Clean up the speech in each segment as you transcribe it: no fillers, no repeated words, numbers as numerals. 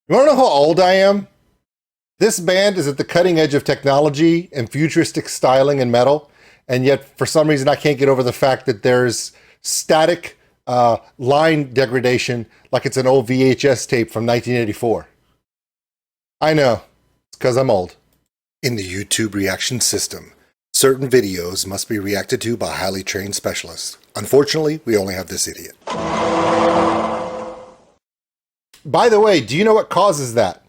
You want to know how old I am? This band is at the cutting edge of technology and futuristic styling in metal, and yet for some reason I can't get over the fact that there's static line degradation like it's an old VHS tape from 1984. I know, it's because I'm old. In the YouTube reaction system, certain videos must be reacted to by highly trained specialists. Unfortunately, we only have this idiot. By the way, do you know what causes that?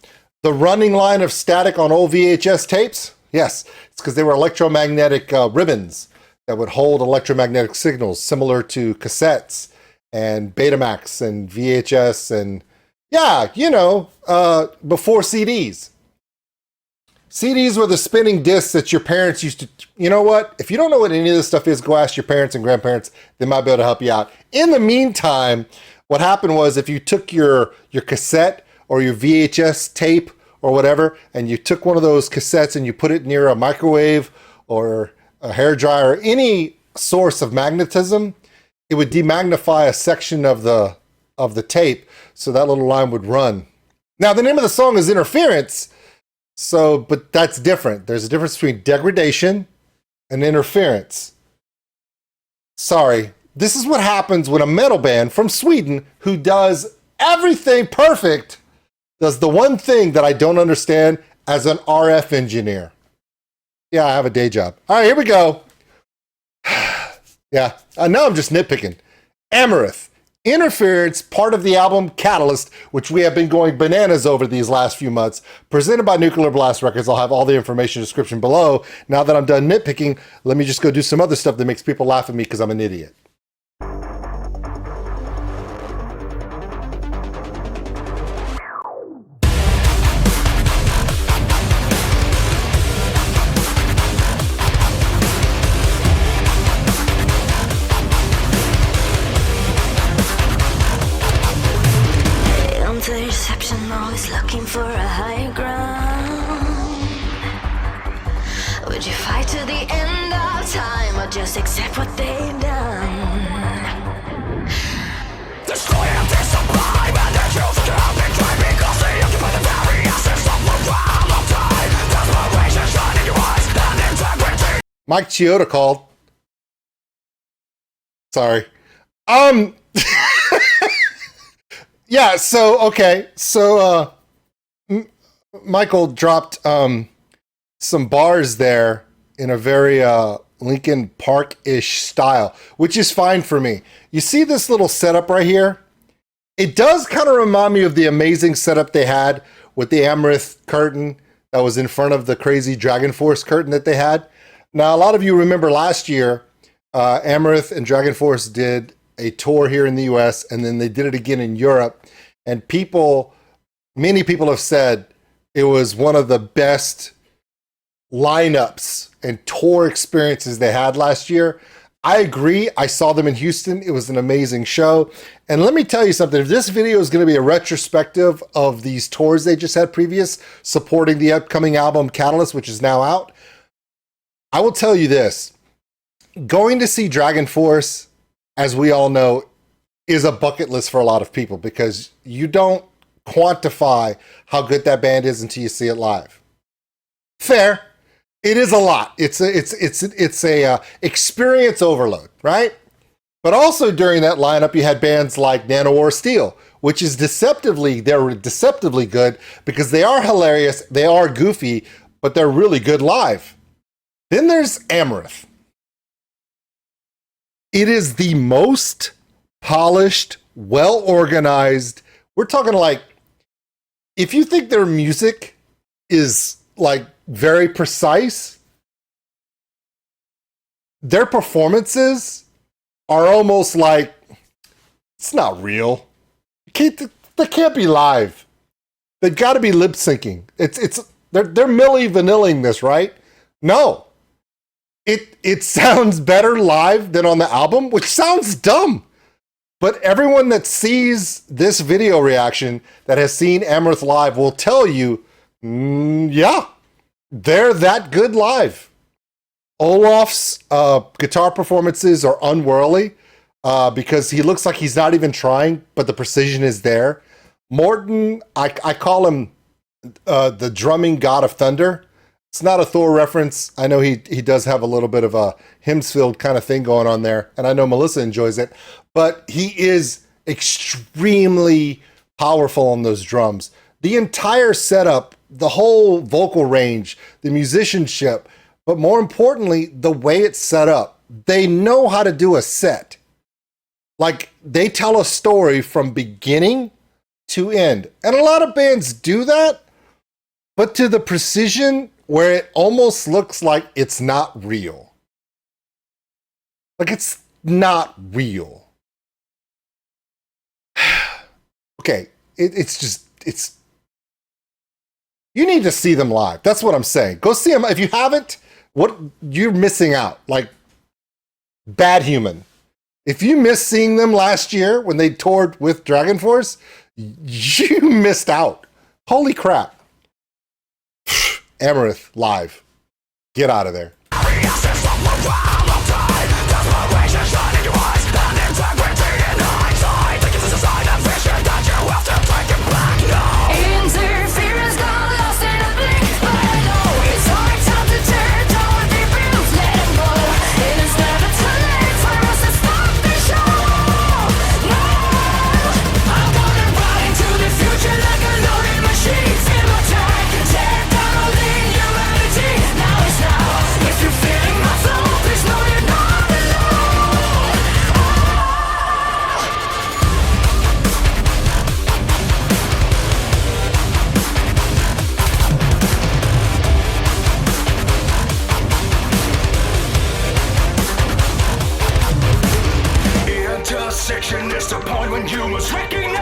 The running line of static on old VHS tapes? Yes, it's because they were electromagnetic ribbons that would hold electromagnetic signals similar to cassettes and Betamax and VHS and, yeah, before CDs. CDs were the spinning discs that your parents used to, you know what? If you don't know what any of this stuff is, go ask your parents and grandparents. They might be able to help you out. In the meantime, what happened was if you took your cassette or your VHS tape or whatever, and you took one of those cassettes and you put it near a microwave or a hairdryer or any source of magnetism, it would demagnify a section of the tape so that little line would run. Now, the name of the song is Interference, but that's different. There's a difference between degradation and interference. Sorry. This is what happens when a metal band from Sweden who does everything perfect does the one thing that I don't understand as an RF engineer. Yeah, I have a day job. All right, here we go. Yeah, now I'm just nitpicking. Amaranthe, Interference, part of the album Catalyst, which we have been going bananas over these last few months, presented by Nuclear Blast Records. I'll have all the information description below. Now that I'm done nitpicking, let me just go do some other stuff that makes people laugh at me because I'm an idiot. Perception always looking for a higher ground. Would you fight to the end of time or just accept what they've done? Destroy and disappear and they choose to betray because they occupy the very essence of the realm of time. Desperation shine in your eyes and integrity. Mike Chioda called. Sorry. Yeah, so Michael dropped some bars there in a very Linkin Park-ish style, which is fine for me. You see this little setup right here? It does kind of remind me of the amazing setup they had with the Amaranthe curtain that was in front of the crazy Dragon Force curtain that they had. Now, a lot of you remember last year, Amaranthe and Dragon Force did a tour here in the US, and then they did it again in Europe. And many people have said it was one of the best lineups and tour experiences they had last year. I agree. I saw them in Houston. It was an amazing show. And let me tell you something. If this video is going to be a retrospective of these tours they just had previous, supporting the upcoming album Catalyst, which is now out, I will tell you this. Going to see Dragon Force, as we all know, is a bucket list for a lot of people because you don't quantify how good that band is until you see it live. Fair. It is a lot. It's a experience overload, right? But also during that lineup, you had bands like Nanowar Steel, which is deceptively good because they are hilarious, they are goofy, but they're really good live. Then there's Amaranthe. It is the most polished, well-organized. We're talking like, if you think their music is like very precise, their performances are almost like, it's not real. They can't be live. They've got to be lip syncing. They're Milli Vanilling this, right? No. It sounds better live than on the album, which sounds dumb. But everyone that sees this video reaction that has seen Amaranthe live will tell you, yeah, they're that good live. Olaf's guitar performances are unworldly because he looks like he's not even trying, but the precision is there. Morton, I call him the drumming god of thunder. It's not a Thor reference. I know he does have a little bit of a Hemsfield kind of thing going on there, and I know Melissa enjoys it, but he is extremely powerful on those drums. The entire setup, the whole vocal range, the musicianship, but more importantly, the way it's set up. They know how to do a set. Like, they tell a story from beginning to end. And a lot of bands do that, but to the precision where it almost looks like it's not real. Like, it's not real. Okay, it's you need to see them live. That's what I'm saying. Go see them. If you haven't, what you're missing out. Like, Bad Human. If you missed seeing them last year when they toured with Dragon Force, you missed out. Holy crap. Amaranthe live. Get out of there. Intersection is the point when you must recognize.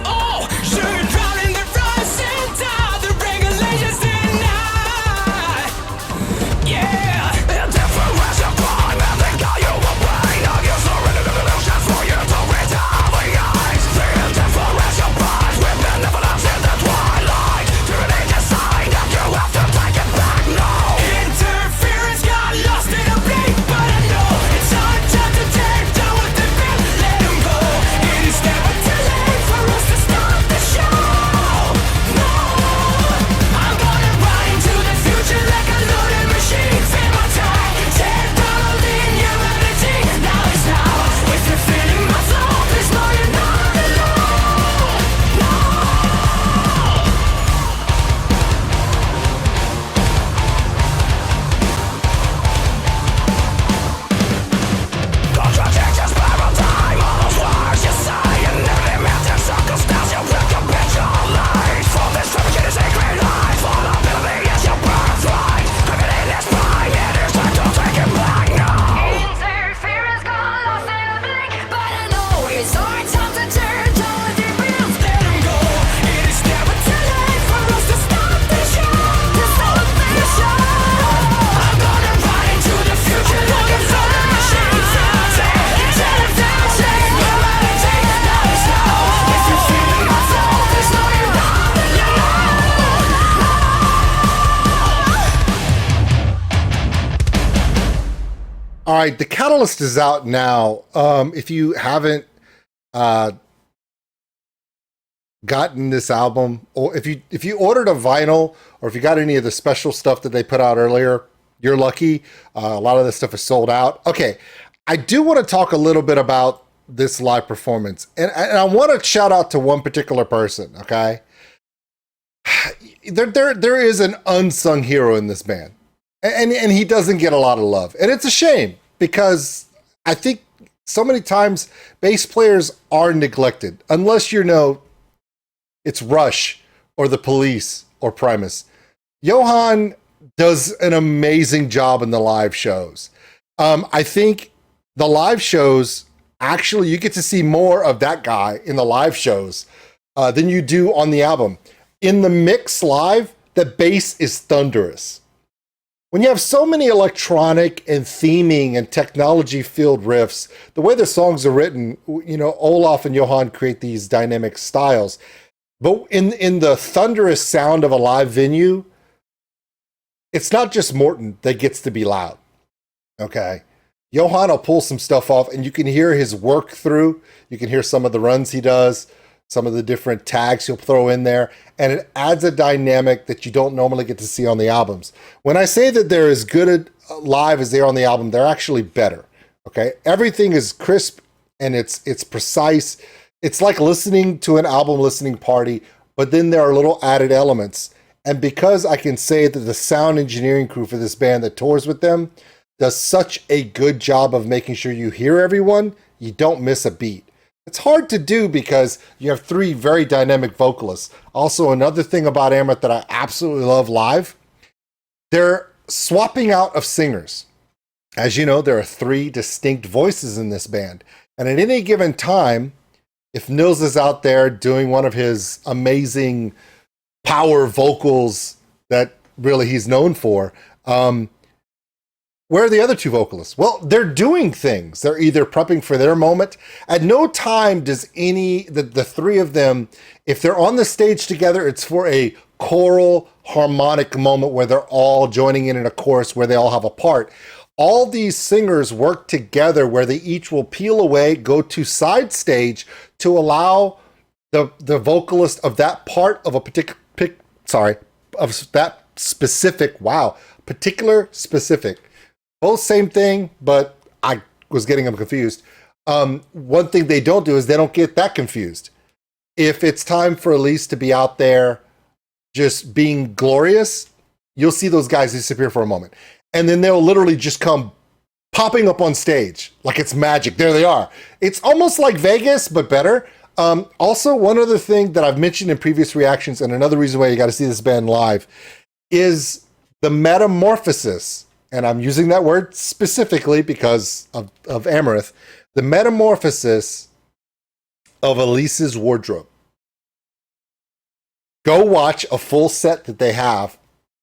Oh, sugar drown in the rising tide, the regulations deny. Yeah, and difference your crime and they call you a brain. Now you surrender to delusions for you to retaliate. The indifference your prize with benevolence in the twilight. Tyranny decide that you have to take it back now. Interference got lost in a blink, but I know it's our time to take down what they built. Let them go. It is never too late for us to stop the show. No, I'm gonna ride into the future like a loaded machine. Feel my time, tear down all the humanity. Now is now. If you're feeling my flow, please know you're not alone. No. Contradictions paradigm, all those words you say, and never meant in circumstance you will capitulate. For this fabricated sacred life, vulnerability is your birthright. Criminal is pride, it is time to take it back now. Interference got lost in a blink, but I know it's our time to tear down what they built. Let them go. It is never too late for us to stop the show. To stop the show. I'm gonna ride into the future like a loaded machine. Tear it down, change humanity. Now is now. If you're feeling my flow, please know you're not alone. All right, the Catalyst is out now. If you haven't gotten this album, or if you ordered a vinyl, or if you got any of the special stuff that they put out earlier, you're lucky. A lot of this stuff is sold out. Okay, I do want to talk a little bit about this live performance, and I want to shout out to one particular person. Okay, there is an unsung hero in this band, and he doesn't get a lot of love, and it's a shame because I think so many times bass players are neglected unless you know it's Rush or the Police or Primus. Johan does an amazing job in the live shows. I think the live shows, actually, you get to see more of that guy in the live shows than you do on the album. In the mix live, the bass is thunderous. When you have so many electronic and theming and technology-filled riffs, the way the songs are written, you know, Olaf and Johan create these dynamic styles. But in the thunderous sound of a live venue, it's not just Morton that gets to be loud, okay? Johan will pull some stuff off, and you can hear his work through. You can hear some of the runs he does, some of the different tags he'll throw in there, and it adds a dynamic that you don't normally get to see on the albums. When I say that they're as good live as they are on the album, they're actually better. Okay, everything is crisp and it's precise. It's like listening to an album listening party, but then there are little added elements. And because I can say that the sound engineering crew for this band that tours with them does such a good job of making sure you hear everyone, you don't miss a beat. It's hard to do because you have three very dynamic vocalists. Also, another thing about Amaranthe that I absolutely love live, they're swapping out of singers. As you know, there are three distinct voices in this band. And at any given time, if Nils is out there doing one of his amazing power vocals that really he's known for, where are the other two vocalists? Well, they're doing things. They're either prepping for their moment. At no time does the three of them, if they're on the stage together, it's for a choral harmonic moment where they're all joining in a chorus where they all have a part. All these singers work together where they each will peel away, go to side stage to allow the vocalist of that part of a particular both same thing, but I was getting them confused. One thing they don't do is they don't get that confused. If it's time for Elise to be out there just being glorious, you'll see those guys disappear for a moment. And then they'll literally just come popping up on stage like it's magic. There they are. It's almost like Vegas, but better. Also, one other thing that I've mentioned in previous reactions, and another reason why you got to see this band live, is the metamorphosis. And I'm using that word specifically because of Amaranthe. The metamorphosis of Elise's wardrobe. Go watch a full set that they have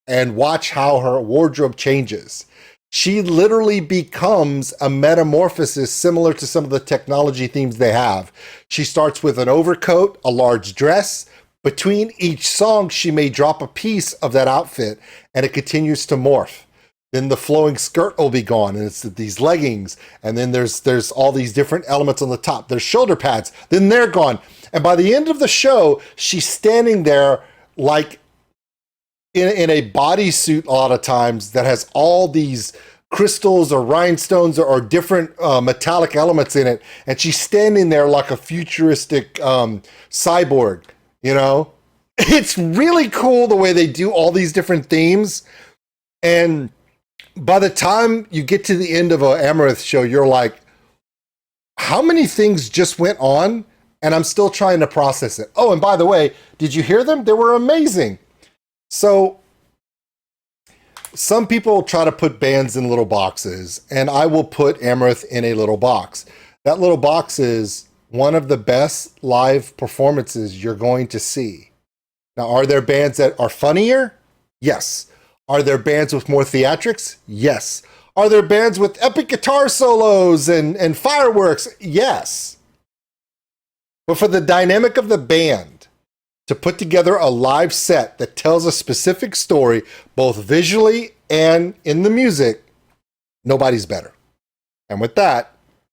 and watch how her wardrobe changes. She literally becomes a metamorphosis similar to some of the technology themes they have. She starts with an overcoat, a large dress. Between each song, she may drop a piece of that outfit, and it continues to morph. Then the flowing skirt will be gone, and it's these leggings. And then there's all these different elements on the top. There's shoulder pads. Then they're gone. And by the end of the show, she's standing there like in a bodysuit a lot of times that has all these crystals or rhinestones or different metallic elements in it. And she's standing there like a futuristic cyborg, you know? It's really cool the way they do all these different themes. And by the time you get to the end of an Amaranthe show, you're like, how many things just went on? And I'm still trying to process it. Oh, and by the way, did you hear them? They were amazing. So some people try to put bands in little boxes, and I will put Amaranthe in a little box. That little box is one of the best live performances you're going to see. Now, are there bands that are funnier? Yes. Are there bands with more theatrics? Yes. Are there bands with epic guitar solos and fireworks? Yes. But for the dynamic of the band, to put together a live set that tells a specific story, both visually and in the music, nobody's better. And with that,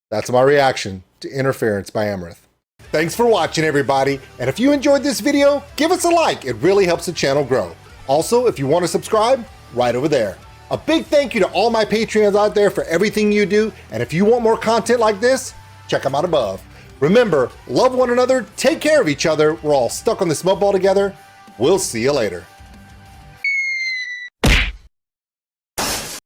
that's my reaction to Interference by Amaranthe. Thanks for watching, everybody. And if you enjoyed this video, give us a like. It really helps the channel grow. Also, if you want to subscribe, right over there. A big thank you to all my Patreons out there for everything you do. And if you want more content like this, check them out above. Remember, love one another, take care of each other. We're all stuck on this mud ball together. We'll see you later.